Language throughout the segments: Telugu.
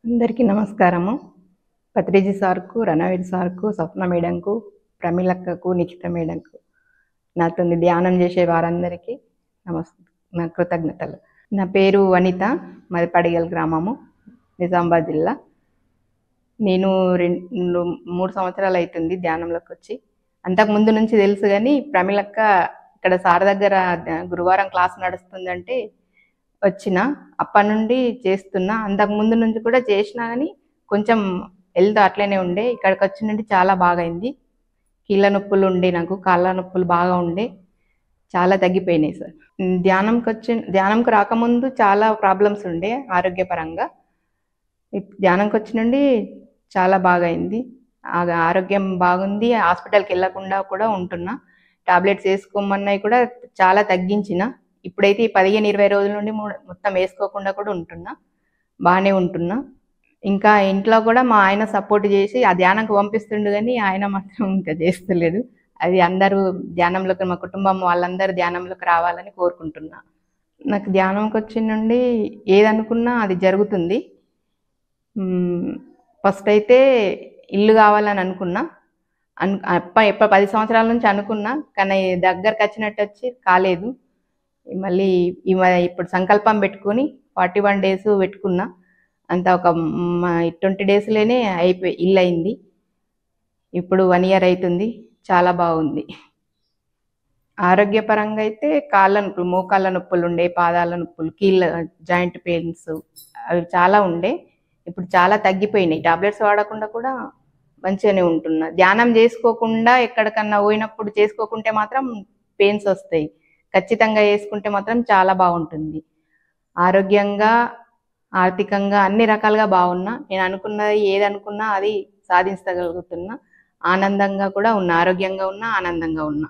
అందరికీ నమస్కారము. పత్రిజీ సార్కు, రణవీర్ సార్కు, స్వప్న మేడంకు, ప్రమిళక్కకు, నిఖిత మేడంకు, నాతో ధ్యానం చేసే వారందరికీ నా కృతజ్ఞతలు. నా పేరు వనిత, మాది పడిగల్ గ్రామము, నిజామాబాద్ జిల్లా. నేను 3 సంవత్సరాలు అవుతుంది ధ్యానంలోకి వచ్చి. అంతకుముందు నుంచి తెలుసు కానీ ప్రమిళక్క ఇక్కడ సార్ దగ్గర గురువారం క్లాస్ నడుస్తుందంటే వచ్చిన, అప్పటి నుండి చేస్తున్నా. అంతకు ముందు నుంచి కూడా చేసినా కానీ కొంచెం హెల్త్ అట్లనే ఉండే. ఇక్కడికి వచ్చి నుండి చాలా బాగా అయింది. కీళ్ళ నొప్పులు ఉండే, నాకు కాళ్ళ నొప్పులు బాగా ఉండే, చాలా తగ్గిపోయినాయి సార్. ధ్యానంకి రాకముందు చాలా ప్రాబ్లమ్స్ ఉండే ఆరోగ్యపరంగా. ధ్యానంకి వచ్చి నుండి చాలా బాగా అయింది, ఆరోగ్యం బాగుంది. హాస్పిటల్కి వెళ్ళకుండా కూడా ఉంటున్నా. టాబ్లెట్స్ వేసుకోమన్నాయి కూడా చాలా తగ్గించిన. ఇప్పుడైతే 15-20 రోజుల నుండి మొత్తం వేసుకోకుండా కూడా ఉంటున్నా, బాగానే ఉంటున్నా. ఇంకా ఇంట్లో కూడా మా ఆయన సపోర్ట్ చేసి ఆ ధ్యానంకి పంపిస్తుండు కానీ ఆయన మాత్రం ఇంకా చేస్తలేదు. అది అందరూ ధ్యానంలోకి, మా కుటుంబం వాళ్ళందరూ ధ్యానంలోకి రావాలని కోరుకుంటున్నా. నాకు ధ్యానంకి వచ్చిన నుండి ఏదనుకున్నా అది జరుగుతుంది. ఫస్ట్ అయితే ఇల్లు కావాలని అనుకున్నా. 10 సంవత్సరాల నుంచి అనుకున్నా, కానీ దగ్గరకు వచ్చినట్టు వచ్చి కాలేదు. మళ్ళీ ఇప్పుడు సంకల్పం పెట్టుకుని 41 days పెట్టుకున్నా. అంత ఒక 20 daysలోనే అయిపోయి ఇల్లు అయింది. ఇప్పుడు 1 year అవుతుంది, చాలా బాగుంది. ఆరోగ్యపరంగా అయితే కాళ్ళ నొప్పులు, మోకాళ్ళ నొప్పులు ఉండే, పాదాల నొప్పులు, కీళ్ళ జాయింట్ పెయిన్స్ అవి చాలా ఉండే. ఇప్పుడు చాలా తగ్గిపోయినాయి. టాబ్లెట్స్ వాడకుండా కూడా మంచిగానే ఉంటున్నా. ధ్యానం చేసుకోకుండా ఎక్కడికన్నా పోయినప్పుడు చేసుకోకుంటే మాత్రం పెయిన్స్ వస్తాయి. ఖచ్చితంగా వేసుకుంటే మాత్రం చాలా బాగుంటుంది. ఆరోగ్యంగా, ఆర్థికంగా అన్ని రకాలుగా బాగున్నా. నేను అనుకున్నది ఏది అనుకున్నా అది సాధించగలుగుతున్నా. ఆనందంగా కూడా ఉన్నా, ఆరోగ్యంగా ఉన్నా, ఆనందంగా ఉన్నా.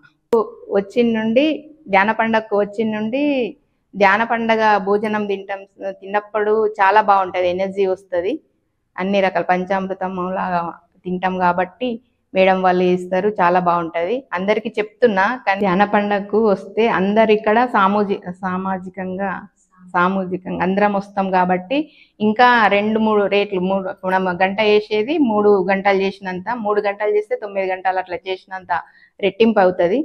వచ్చిన నుండి ధ్యాన పండగకు వచ్చిన నుండి ధ్యాన పండగ భోజనం తిన్నప్పుడు చాలా బాగుంటుంది, ఎనర్జీ వస్తుంది. అన్ని రకాల పంచామృతం లాగా తింటాం కాబట్టి మేడం వాళ్ళు ఇస్తారు, చాలా బాగుంటుంది. అందరికీ చెప్తున్నా. కానీ ధ్యాన పండగకు వస్తే అందరు ఇక్కడ సామాజికంగా అందరం వస్తాం కాబట్టి ఇంకా 2-3 రేట్లు, 3 గంట చేసేది 3 గంటలు చేసినంత, 3 గంటలు చేస్తే 9 గంటలు అట్లా చేసినంత రెట్టింపు అవుతుంది.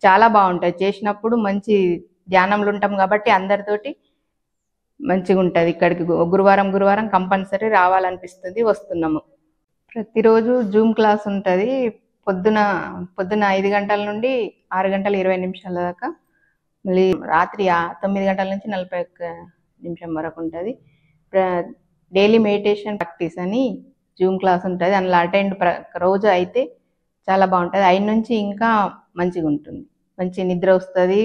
చాలా బాగుంటుంది చేసినప్పుడు. మంచి ధ్యానంలో ఉంటాం కాబట్టి అందరితోటి మంచిగా ఉంటుంది. ఇక్కడికి గురువారం కంపల్సరీ రావాలనిపిస్తుంది, వస్తున్నాము. ప్రతిరోజు జూమ్ క్లాస్ ఉంటుంది. పొద్దున 5 గంటల నుండి 6 గంటల 20 నిమిషాల దాకా, మళ్ళీ రాత్రి 9 గంటల నుంచి 41 నిమిషం వరకు ఉంటుంది. డైలీ మెడిటేషన్ ప్రాక్టీస్ అని జూమ్ క్లాస్ ఉంటుంది. అందులో అటెండ్ రోజు అయితే చాలా బాగుంటుంది. 5 నుంచి ఇంకా మంచిగా ఉంటుంది. మంచి నిద్ర వస్తుంది,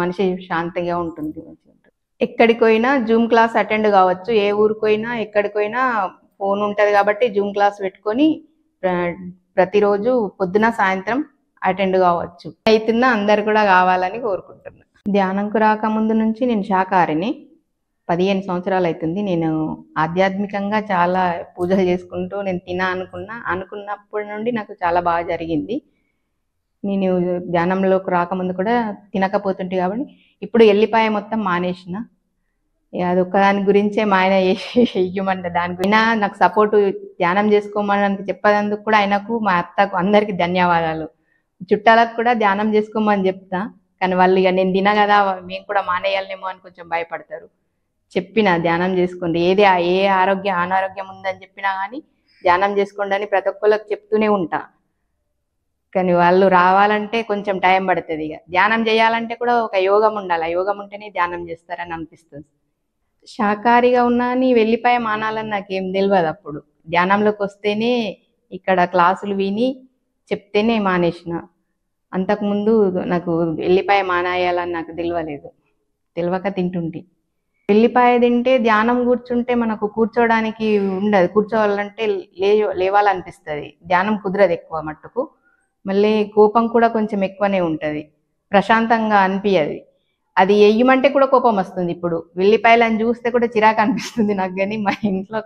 మనిషి శాంతిగా ఉంటుంది, మంచిగా ఉంటుంది. ఎక్కడికి పోయినా జూమ్ క్లాస్ అటెండ్ కావచ్చు. ఏ ఊరికి పోయినా ఎక్కడికి పోయినా ఫోన్ ఉంటుంది కాబట్టి జూమ్ క్లాస్ పెట్టుకొని ప్రతిరోజు పొద్దున సాయంత్రం అటెండ్ కావచ్చు. అవుతున్నా అందరు కూడా కావాలని కోరుకుంటున్నా. ధ్యానంకు రాకముందు నుంచి నేను శాకాహారిని. 15 సంవత్సరాలు అవుతుంది. నేను ఆధ్యాత్మికంగా చాలా పూజలు చేసుకుంటూ నేను అనుకున్నప్పటి నుండి నాకు చాలా బాగా జరిగింది. నేను ధ్యానంలోకి రాకముందు కూడా తినకపోతుంటే కాబట్టి ఇప్పుడు ఎల్లిపాయ మొత్తం మానేసిన. అది ఒక్కదాని గురించే మా ఆయన ఇయ్యమంటే దానికి నాకు సపోర్టు, ధ్యానం చేసుకోమని చెప్పేందుకు కూడా ఆయనకు, మా అత్తకు, అందరికి ధన్యవాదాలు. చుట్టాలకు కూడా ధ్యానం చేసుకోమని చెప్తా, కానీ వాళ్ళు ఇక నేను తిన కదా మేము కూడా మానేయాలనేమో అని కొంచెం భయపడతారు. చెప్పిన ధ్యానం చేసుకోండి, ఏ అనారోగ్యం ఉందని చెప్పినా కానీ ధ్యానం చేసుకోండి అని ప్రతి ఒక్కరికి చెప్తూనే ఉంటా. కానీ వాళ్ళు రావాలంటే కొంచెం టైం పడుతుంది. ఇక ధ్యానం చేయాలంటే కూడా ఒక యోగం ఉండాలి, యోగం ఉంటేనే ధ్యానం చేస్తారని అనిపిస్తుంది. శాకాహారిగా ఉన్నా అని వెల్లిపాయ మానాలని నాకేం తెలియదు. అప్పుడు ధ్యానంలోకి వస్తేనే, ఇక్కడ క్లాసులు విని చెప్తేనే మానేసిన. అంతకుముందు నాకు వెల్లిపాయ మానేయాలని నాకు తెలియక తింటుంటే. వెల్లిపాయ తింటే ధ్యానం కూర్చుంటే మనకు కూర్చోవడానికి ఉండదు, కూర్చోవాలంటే లేవాలనిపిస్తుంది. ధ్యానం కుదరదు ఎక్కువ మట్టుకు. మళ్ళీ కోపం కూడా కొంచెం ఎక్కువనే ఉంటుంది, ప్రశాంతంగా అనిపించదు. అది వేయమంటే కూడా కోపం వస్తుంది. ఇప్పుడు వెల్లిపాయలను చూస్తే కూడా చిరాకు అనిపిస్తుంది నాకు. కానీ మా ఇంట్లో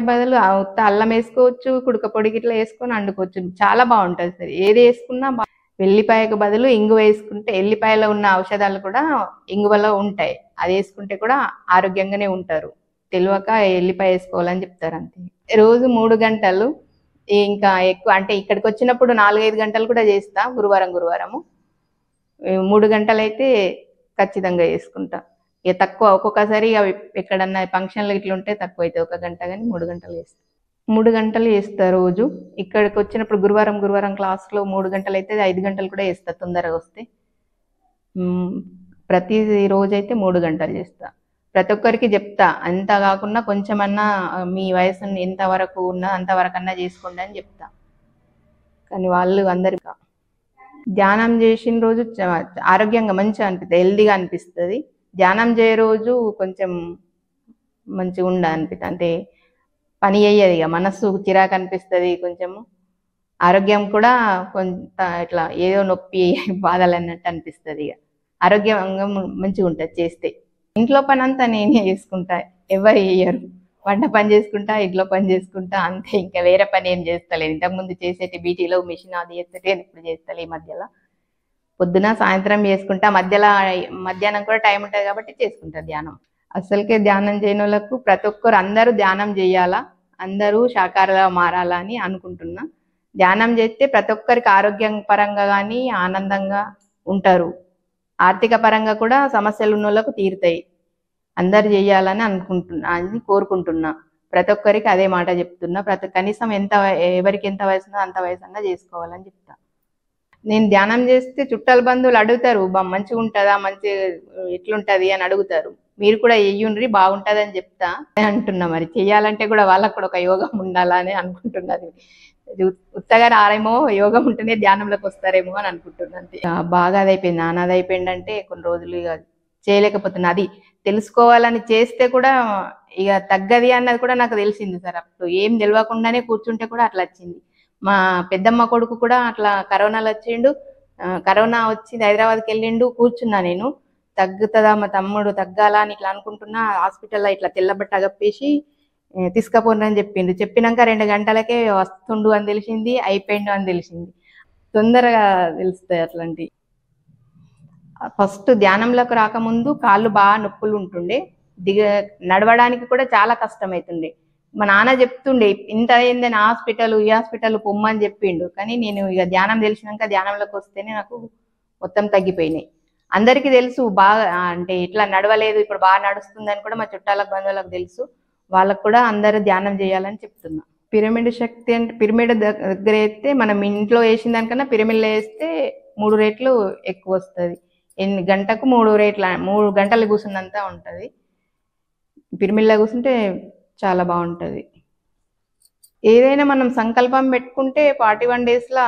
బదులు అల్లం వేసుకోవచ్చు, కుడక పొడికి ఇట్లా వేసుకొని వండుకోవచ్చు, చాలా బాగుంటుంది సార్. ఏది వేసుకున్నా వెల్లిపాయకు బదులు ఇంగువ వేసుకుంటే, ఎల్లిపాయలో ఉన్న ఔషధాలు కూడా ఇంగువలో ఉంటాయి, అది వేసుకుంటే కూడా ఆరోగ్యంగానే ఉంటారు. తెలియక ఎల్లిపాయ వేసుకోవాలని చెప్తారు అంతే. రోజు 3 గంటలు, ఇంకా ఎక్కువ అంటే ఇక్కడికి వచ్చినప్పుడు 4-5 గంటలు కూడా చేస్తా గురువారము. 3 గంటలు అయితే ఖచ్చితంగా చేసుకుంటా. ఇక తక్కువ ఒక్కొక్కసారి అవి ఎక్కడన్నా ఫంక్షన్లు ఇట్లా ఉంటే తక్కువ అయితే 1 గంట, కానీ 3 గంటలు చేస్తా. 3 గంటలు చేస్తా రోజు. ఇక్కడికి వచ్చినప్పుడు గురువారం క్లాస్లో 3 గంటలు అయితే 5 గంటలు కూడా చేస్తా తొందరగా వస్తే. ప్రతి రోజైతే 3 గంటలు చేస్తా. ప్రతి ఒక్కరికి చెప్తా, అంత కాకుండా కొంచెమన్నా మీ వయసు ఎంత వరకు ఉన్నా అంతవరకన్నా చేసుకోండి అని చెప్తా. కానీ వాళ్ళు అందరికీ ధ్యానం చేసిన రోజు ఆరోగ్యంగా మంచిగా అనిపిస్తుంది, హెల్దీగా అనిపిస్తుంది. ధ్యానం చేయ రోజు కొంచెం మంచిగా అనిపిస్తుంది, అంటే పని అయ్యేది, ఇక మనస్సు చిరాకు అనిపిస్తుంది, కొంచెము ఆరోగ్యం కూడా కొంత ఇట్లా ఏదో నొప్పి బాధలు అన్నట్టు అనిపిస్తుంది. ఇక ఆరోగ్యంగా మంచిగా ఉంటుంది చేస్తే. ఇంట్లో పని అంతా నేనే చేసుకుంటా, ఎవరు వేయరు. వంట పని చేసుకుంటా, ఇంట్లో పని చేసుకుంటా, అంతే. ఇంకా వేరే పని ఏం చేస్తలేదు. ఇంతకుముందు చేసేటి బీటీలో మిషన్ అది చేస్తే ఇప్పుడు చేస్తలే. ఈ మధ్యలో పొద్దున సాయంత్రం చేసుకుంటా, మధ్యాహ్నం కూడా టైం ఉంటుంది కాబట్టి చేసుకుంటా ధ్యానం. అసలుకే ధ్యానం చేయని వాళ్ళకు ప్రతి ఒక్కరు అందరూ ధ్యానం చేయాలా, అందరూ శాకాహారంగా మారాలా అని అనుకుంటున్నా. ధ్యానం చేస్తే ప్రతి ఒక్కరికి ఆరోగ్యం పరంగా కానీ ఆనందంగా ఉంటారు, ఆర్థిక పరంగా కూడా సమస్యలు ఉన్న వాళ్ళకు తీరుతాయి. అందరు చేయాలని అనుకుంటున్నా, అని కోరుకుంటున్నా. ప్రతి ఒక్కరికి అదే మాట చెప్తున్నా. కనీసం ఎవరికి ఎంత వయసు అంత వయసు అన్నా చేసుకోవాలని చెప్తా. నేను ధ్యానం చేస్తే చుట్టాల బంధువులు అడుగుతారు, మంచిగా ఉంటుందా, మంచి ఎట్లుంటది అని అడుగుతారు. మీరు కూడా వెయ్యుండ్రి, బాగుంటుంది అని చెప్తా అంటున్నా. మరి చెయ్యాలంటే కూడా వాళ్ళకు కూడా ఒక యోగం ఉండాలా అని అనుకుంటున్నది. ఉత్తగా రారేమో, యోగం ఉంటేనే ధ్యానంలోకి వస్తారేమో అని అనుకుంటున్నాను. బాగా అదైపోయింది, నానాదైపోయింది అంటే కొన్ని రోజులు ఇక చేయలేకపోతున్నా. అది తెలుసుకోవాలని చేస్తే కూడా ఇక తగ్గది అన్నది కూడా నాకు తెలిసింది సార్. అప్పుడు ఏం తెలియకుండానే కూర్చుంటే కూడా అట్లా వచ్చింది. మా పెద్దమ్మ కొడుకు కూడా అట్లా కరోనాలో వచ్చిండు. కరోనా వచ్చింది, హైదరాబాద్కి వెళ్ళిండు. కూర్చున్నా నేను, తగ్గుతుందా మా తమ్ముడు, తగ్గాలా అని ఇట్లా అనుకుంటున్నా. హాస్పిటల్లో ఇట్లా తెల్లబట్ట అగప్పేసి తీసుకపోండి అని చెప్పిండు. చెప్పినాక 2 గంటలకే వస్తుండు అని తెలిసింది, అయిపోయిండు అని తెలిసింది. తొందరగా తెలుస్తాయి అట్లాంటివి. ఫస్ట్ ధ్యానంలోకి రాకముందు కాళ్ళు బాగా నొప్పులు ఉంటుండే, నడవడానికి కూడా చాలా కష్టమవుతుండే. మా నాన్న చెప్తుండే, ఇంత అయిందని ఈ హాస్పిటల్ పొమ్మని చెప్పిండు. కానీ నేను ఇక ధ్యానం తెలిసినాక ధ్యానంలోకి వస్తేనే నాకు మొత్తం తగ్గిపోయినాయి. అందరికీ తెలుసు బాగా, అంటే ఇట్లా నడవలేదు ఇప్పుడు బాగా నడుస్తుందని కూడా మా చుట్టాలకు బంధువులకు తెలుసు. వాళ్ళకు కూడా అందరూ ధ్యానం చేయాలని చెప్తున్నా. పిరమిడ్ శక్తి అంటే పిరమిడ్ దగ్గర అయితే మనం ఇంట్లో వేసిన దానికన్నా పిరమిడ్లో వేస్తే 3 రెట్లు ఎక్కువ వస్తుంది. గంటకు 3 గంటలు కూర్చున్నంత ఉంటుంది. పిరమిడ్లో కూర్చుంటే చాలా బాగుంటుంది. ఏదైనా మనం సంకల్పం పెట్టుకుంటే 41 డేస్లో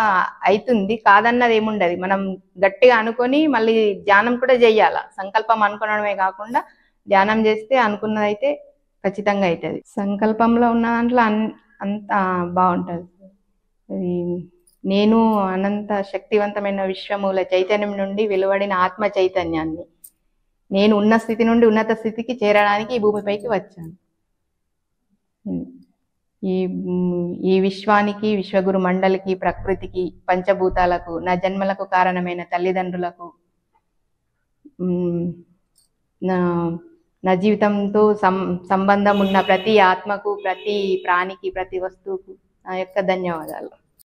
అవుతుంది, కాదన్నది ఏముండదు. మనం గట్టిగా అనుకొని మళ్ళీ ధ్యానం కూడా చెయ్యాల. సంకల్పం అనుకోవడమే కాకుండా ధ్యానం చేస్తే అనుకున్నది అయితే ఖచ్చితంగా అవుతుంది. సంకల్పంలో ఉన్న దాంట్లో అంత బాగుంటుంది. అది నేను అనంత శక్తివంతమైన విశ్వమూల చైతన్యం నుండి వెలువడిన ఆత్మ చైతన్యాన్ని. నేను ఉన్న స్థితి నుండి ఉన్నత స్థితికి చేరడానికి ఈ భూమిపైకి వచ్చాను. ఈ విశ్వానికి, విశ్వగురు మండలికి, ప్రకృతికి, పంచభూతాలకు, నా జన్మలకు కారణమైన తల్లిదండ్రులకు, నా జీవితంతో సంబంధం ఉన్న ప్రతి ఆత్మకు, ప్రతి ప్రాణికి, ప్రతి వస్తువుకు నా యొక్క ధన్యవాదాలు.